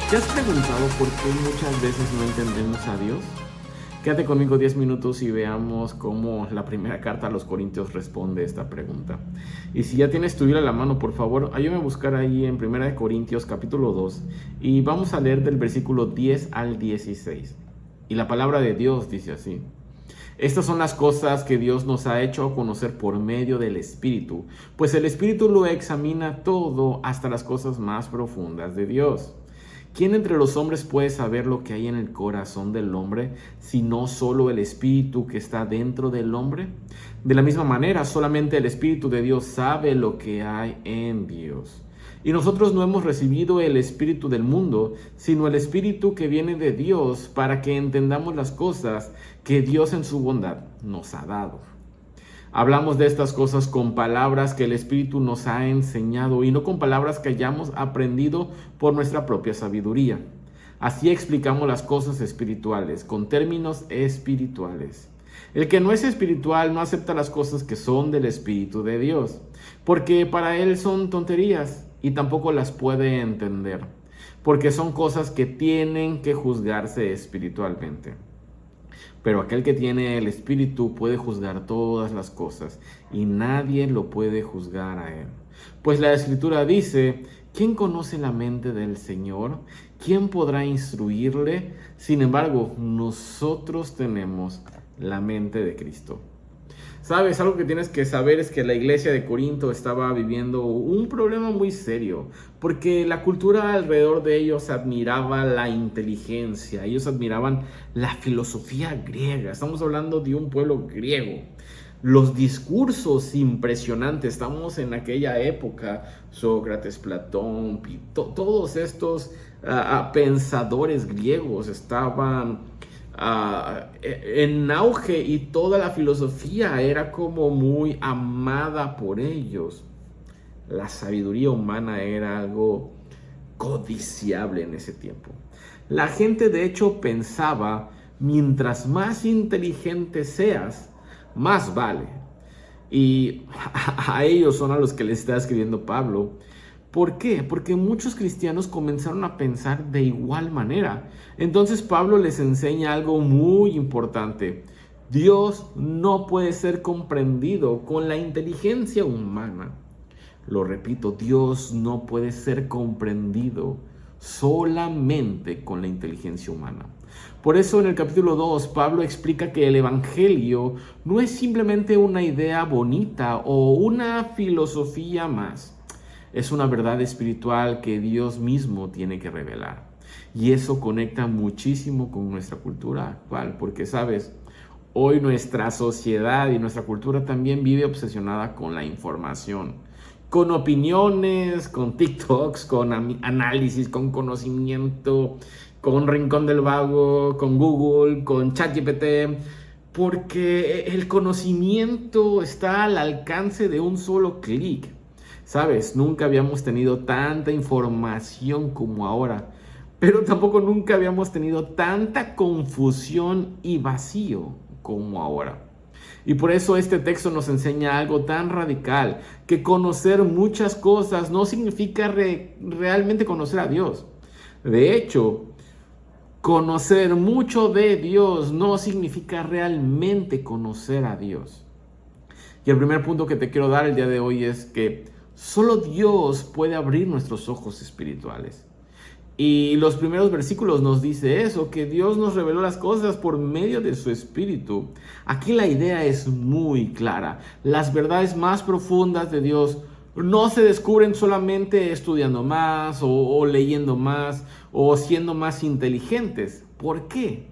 ¿Te has preguntado por qué muchas veces no entendemos a Dios? Quédate conmigo 10 minutos y veamos cómo la primera carta a los Corintios responde esta pregunta. Y si ya tienes tu Biblia a la mano, por favor, ayúdame a buscar ahí en 1 Corintios capítulo 2 y vamos a leer del versículo 10 al 16. Y la palabra de Dios dice así: estas son las cosas que Dios nos ha hecho conocer por medio del Espíritu, pues el Espíritu lo examina todo, hasta las cosas más profundas de Dios. ¿Quién entre los hombres puede saber lo que hay en el corazón del hombre, sino solo el Espíritu que está dentro del hombre? De la misma manera, solamente el Espíritu de Dios sabe lo que hay en Dios. Y nosotros no hemos recibido el espíritu del mundo, sino el Espíritu que viene de Dios, para que entendamos las cosas que Dios en su bondad nos ha dado. Hablamos de estas cosas con palabras que el Espíritu nos ha enseñado y no con palabras que hayamos aprendido por nuestra propia sabiduría. Así explicamos las cosas espirituales, con términos espirituales. El que no es espiritual no acepta las cosas que son del Espíritu de Dios, porque para él son tonterías y tampoco las puede entender, porque son cosas que tienen que juzgarse espiritualmente. Pero aquel que tiene el Espíritu puede juzgar todas las cosas y nadie lo puede juzgar a él. Pues la Escritura dice: ¿quién conoce la mente del Señor? ¿Quién podrá instruirle? Sin embargo, nosotros tenemos la mente de Cristo. ¿Sabes? Algo que tienes que saber es que la iglesia de Corinto estaba viviendo un problema muy serio, porque la cultura alrededor de ellos admiraba la inteligencia, ellos admiraban la filosofía griega. Estamos hablando de un pueblo griego. Los discursos impresionantes, estamos en aquella época, Sócrates, Platón, todos estos pensadores griegos estaban en auge y toda la filosofía era como muy amada por ellos. La sabiduría humana era algo codiciable en ese tiempo. La gente de hecho pensaba: mientras más inteligente seas, más vale. Y a ellos son a los que le está escribiendo Pablo. ¿Por qué? Porque muchos cristianos comenzaron a pensar de igual manera. Entonces Pablo les enseña algo muy importante. Dios no puede ser comprendido con la inteligencia humana. Lo repito, Dios no puede ser comprendido solamente con la inteligencia humana. Por eso en el capítulo 2 Pablo explica que el evangelio no es simplemente una idea bonita o una filosofía más. Es una verdad espiritual que Dios mismo tiene que revelar. Y eso conecta muchísimo con nuestra cultura actual, porque sabes, hoy nuestra sociedad y nuestra cultura también vive obsesionada con la información, con opiniones, con TikToks, con análisis, con conocimiento, con Rincón del Vago, con Google, con ChatGPT, porque el conocimiento está al alcance de un solo clic. Sabes, nunca habíamos tenido tanta información como ahora, pero tampoco nunca habíamos tenido tanta confusión y vacío como ahora. Y por eso este texto nos enseña algo tan radical, que conocer muchas cosas no significa realmente conocer a Dios. De hecho, conocer mucho de Dios no significa realmente conocer a Dios. Y el primer punto que te quiero dar el día de hoy es que solo Dios puede abrir nuestros ojos espirituales. Y los primeros versículos nos dice eso, que Dios nos reveló las cosas por medio de su Espíritu. Aquí la idea es muy clara. Las verdades más profundas de Dios no se descubren solamente estudiando más o leyendo más o siendo más inteligentes. ¿Por qué?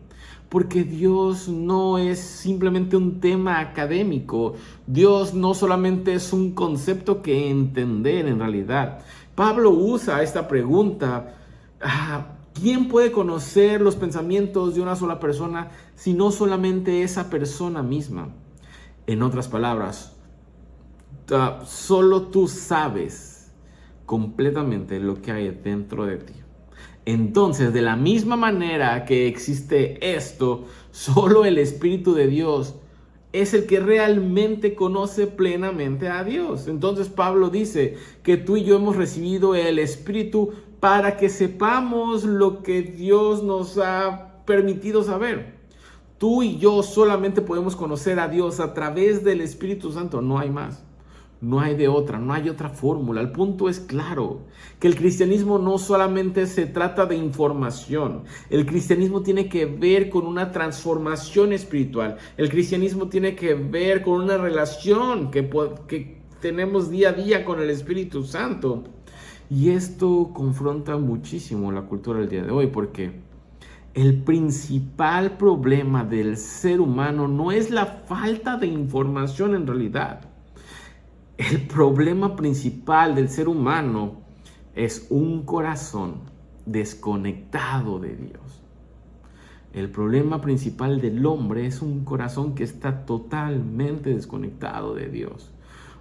Porque Dios no es simplemente un tema académico. Dios no solamente es un concepto que entender en realidad. Pablo usa esta pregunta: ¿quién puede conocer los pensamientos de una sola persona si no solamente esa persona misma? En otras palabras, solo tú sabes completamente lo que hay dentro de ti. Entonces, de la misma manera que existe esto, solo el Espíritu de Dios es el que realmente conoce plenamente a Dios. Entonces Pablo dice que tú y yo hemos recibido el Espíritu para que sepamos lo que Dios nos ha permitido saber. Tú y yo solamente podemos conocer a Dios a través del Espíritu Santo, no hay más. No hay de otra, no hay otra fórmula. El punto es claro, que el cristianismo no solamente se trata de información. El cristianismo tiene que ver con una transformación espiritual. El cristianismo tiene que ver con una relación que tenemos día a día con el Espíritu Santo. Y esto confronta muchísimo la cultura del día de hoy, porque el principal problema del ser humano no es la falta de información en realidad. El problema principal del ser humano es un corazón desconectado de Dios. El problema principal del hombre es un corazón que está totalmente desconectado de Dios.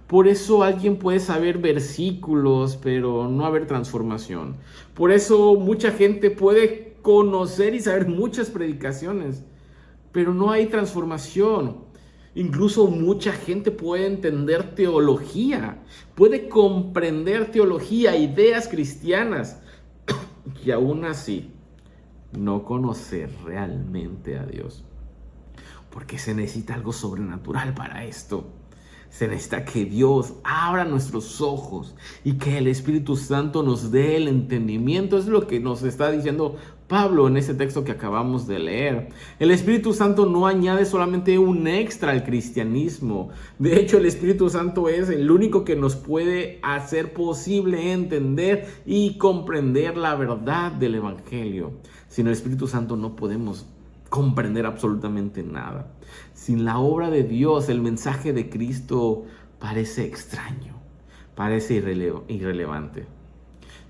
Por eso alguien puede saber versículos, pero no haber transformación. Por eso mucha gente puede conocer y saber muchas predicaciones, pero no hay transformación. Incluso mucha gente puede entender teología, puede comprender teología, ideas cristianas, y aún así no conocer realmente a Dios. Porque se necesita algo sobrenatural para esto. Se necesita que Dios abra nuestros ojos y que el Espíritu Santo nos dé el entendimiento. Es lo que nos está diciendo Pablo en ese texto que acabamos de leer. El Espíritu Santo no añade solamente un extra al cristianismo. De hecho, el Espíritu Santo es el único que nos puede hacer posible entender y comprender la verdad del Evangelio. Sin el Espíritu Santo no podemos comprender absolutamente nada. Sin la obra de Dios, el mensaje de Cristo parece extraño, parece irrelevante.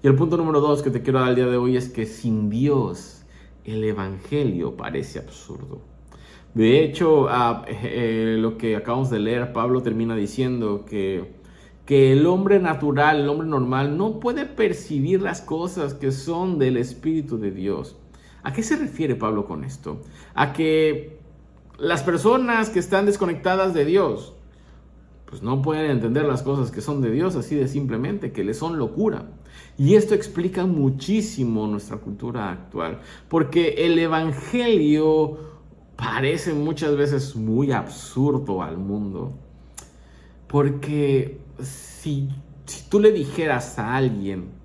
Y el punto número 2 que te quiero dar el día de hoy es que sin Dios el Evangelio parece absurdo. De hecho, lo que acabamos de leer, Pablo termina diciendo que el hombre natural, el hombre normal, no puede percibir las cosas que son del Espíritu de Dios. ¿A qué se refiere Pablo con esto? A que las personas que están desconectadas de Dios, pues no pueden entender las cosas que son de Dios así de simplemente, que les son locura. Y esto explica muchísimo nuestra cultura actual, porque el Evangelio parece muchas veces muy absurdo al mundo. Porque si tú le dijeras a alguien,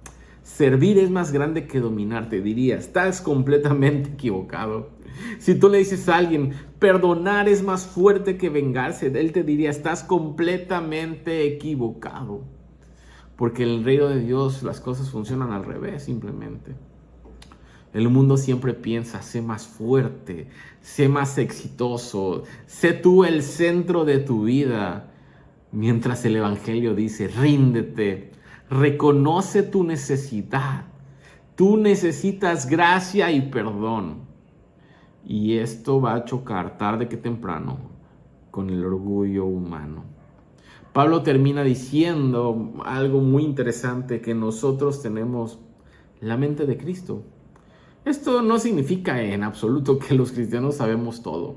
servir es más grande que dominar, te diría, estás completamente equivocado. Si tú le dices a alguien, perdonar es más fuerte que vengarse, él te diría, estás completamente equivocado. Porque en el reino de Dios las cosas funcionan al revés, simplemente. El mundo siempre piensa, sé más fuerte, sé más exitoso, sé tú el centro de tu vida. Mientras el Evangelio dice, ríndete, reconoce tu necesidad. Tú necesitas gracia y perdón. Y esto va a chocar tarde que temprano con el orgullo humano. Pablo termina diciendo algo muy interesante, que nosotros tenemos la mente de Cristo. Esto no significa en absoluto que los cristianos sabemos todo.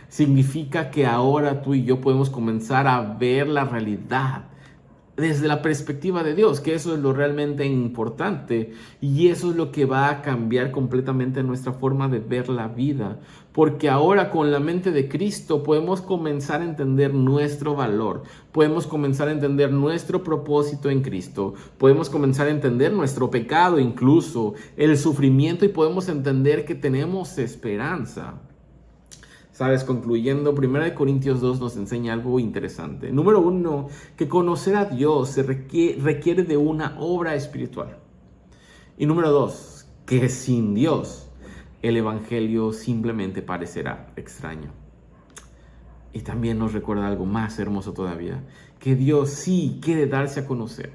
Significa que ahora tú y yo podemos comenzar a ver la realidad desde la perspectiva de Dios, que eso es lo realmente importante, y eso es lo que va a cambiar completamente nuestra forma de ver la vida, porque ahora con la mente de Cristo podemos comenzar a entender nuestro valor, podemos comenzar a entender nuestro propósito en Cristo, podemos comenzar a entender nuestro pecado, incluso el sufrimiento, y podemos entender que tenemos esperanza. Sabes, concluyendo, 1 Corintios 2 nos enseña algo interesante. Número 1, que conocer a Dios se requiere de una obra espiritual. Y número 2, que sin Dios el Evangelio simplemente parecerá extraño. Y también nos recuerda algo más hermoso todavía, que Dios sí quiere darse a conocer.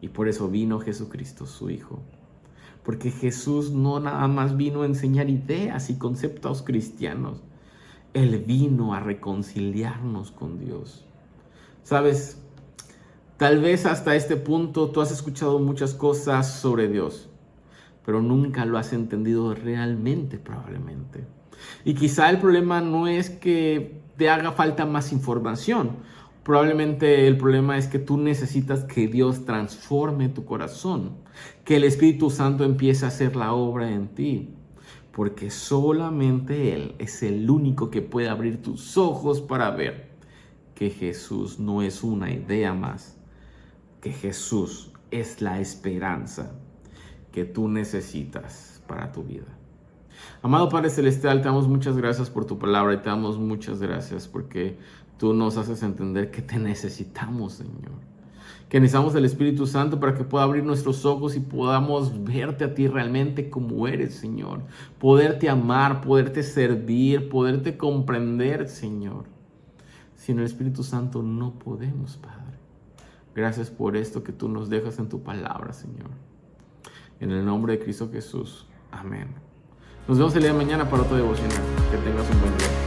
Y por eso vino Jesucristo, su Hijo. Porque Jesús no nada más vino a enseñar ideas y conceptos cristianos. Él vino a reconciliarnos con Dios. ¿Sabes? Tal vez hasta este punto tú has escuchado muchas cosas sobre Dios, pero nunca lo has entendido realmente, probablemente. Y quizá el problema no es que te haga falta más información. Probablemente el problema es que tú necesitas que Dios transforme tu corazón, que el Espíritu Santo empiece a hacer la obra en ti, porque solamente Él es el único que puede abrir tus ojos para ver que Jesús no es una idea más, que Jesús es la esperanza que tú necesitas para tu vida. Amado Padre Celestial, te damos muchas gracias por tu palabra y te damos muchas gracias porque tú nos haces entender que te necesitamos, Señor. Que necesitamos el Espíritu Santo para que pueda abrir nuestros ojos y podamos verte a ti realmente como eres, Señor. Poderte amar, poderte servir, poderte comprender, Señor. Sin el Espíritu Santo no podemos, Padre. Gracias por esto que tú nos dejas en tu palabra, Señor. En el nombre de Cristo Jesús. Amén. Nos vemos el día de mañana para otro devocional. Que tengas un buen día.